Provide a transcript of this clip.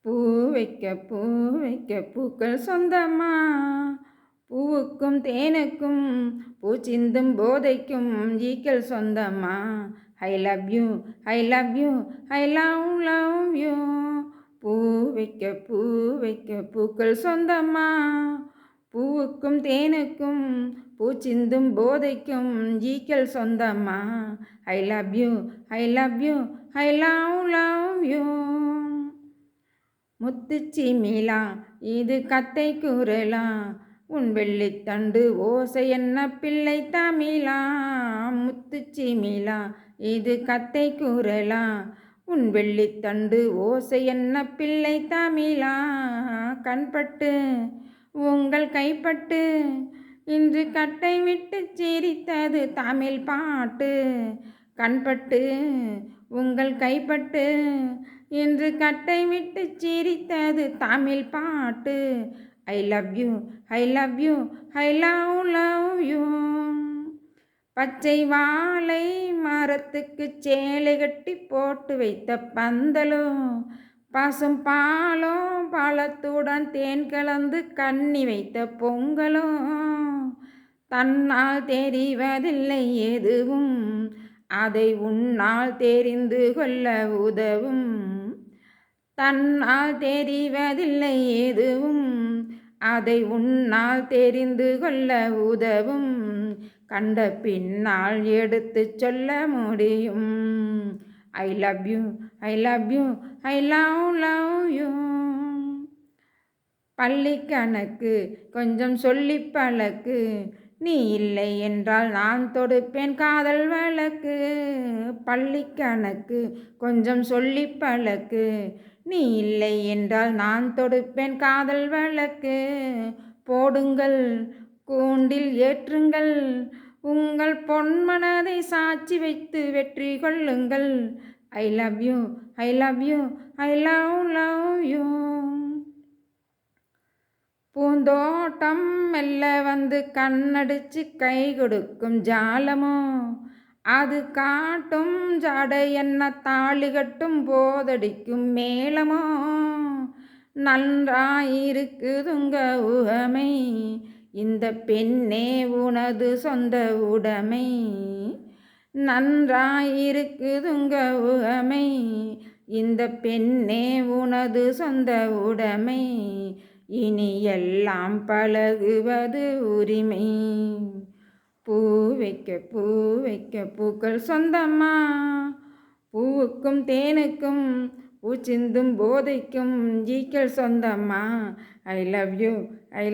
பூ பூ வைக்க பூக்கள் சொந்தமா, பூவுக்கும் தேனுக்கும் பூச்சிந்தும் போதைக்கும் ஈக்கள் சொந்தமா. I love you, I love you, I love you. பூ வைக்க பூக்கள் சொந்தமா, பூவுக்கும் தேனுக்கும் பூச்சிந்தும் போதைக்கும் ஈக்கள் சொந்தமா. I love you, I love you, I love you. முத்துச்சிமிழா இது கத்தை கூறலா, உன் வெள்ளித்தண்டு ஓசை என்ன பிள்ளை தமிழா. முத்துச்சிமிழா இது கத்தை கூறலா, உன் வெள்ளித்தண்டு ஓசை என்ன பிள்ளை தமிழா. கண்பட்டு உங்கள் கைப்பட்டு இன்று கட்டை விட்டு சிரித்தது தமிழ் பாட்டு. கண்பட்டு உங்கள் கைப்பட்டு இன்று கட்டை விட்டு சிரித்தது தமிழ் பாட்டு. ஐ love you, I love you, I love you. பச்சை வாழை மரத்துக்கு சேலை கட்டி போட்டு வைத்த பந்தலோ, பசும் பாலோ பழத்துடன் தேன் கலந்து கண்ணி வைத்த பொங்கலோ. தன்னால் தெரிவதில்லை எதுவும், அதை உன்னால் தெரிந்து கொள்ள உதவும். தன்னால் தெரிவதில்லை எதுவும், அதை உன்னால் தெரிந்து கொள்ள உதவும். கண்ட பின்னால் எடுத்து சொல்ல முடியும். ஐ love you, I love you, I love you. பள்ளி கணக்கு கொஞ்சம் சொல்லி பழக்கு, நீ இல்லை என்றால் நான் தொடுப்பேன் காதல் வழக்கு. பள்ளி கணக்கு கொஞ்சம் சொல்லி பழக்கு, நீ இல்லை என்றால் நான் தொடுப்பேன் காதல் வழக்கு. போடுங்கள் கூண்டில் ஏற்றுங்கள், உங்கள் பொன்மனதை சாட்சி வைத்து வெற்றி கொள்ளுங்கள். ஐ love you, I love you, I love you. பூந்தோட்டம் மெல்ல வந்து கண்ணடிச்சு கை கொடுக்கும் ஜாலமோ, அது காட்டும் ஜடை என்ன தாலி கட்டும் போதடிக்கும் மேளமோ. நன்றாயிருக்குதுங்க உகமை, இந்த பெண்ணே உனது சொந்த உடைமை. நன்றாயிருக்குதுங்க உகமை, இந்த பெண்ணே உனது சொந்த உடைமை. இனி எல்லாம் பழகுவது உரிமை. பூ வைக்க பூக்கள் சொந்தமா, பூவுக்கும் தேனுக்கும் பூச்சிந்தும் போதைக்கும் ஈக்கள் சொந்தமா. I love you, I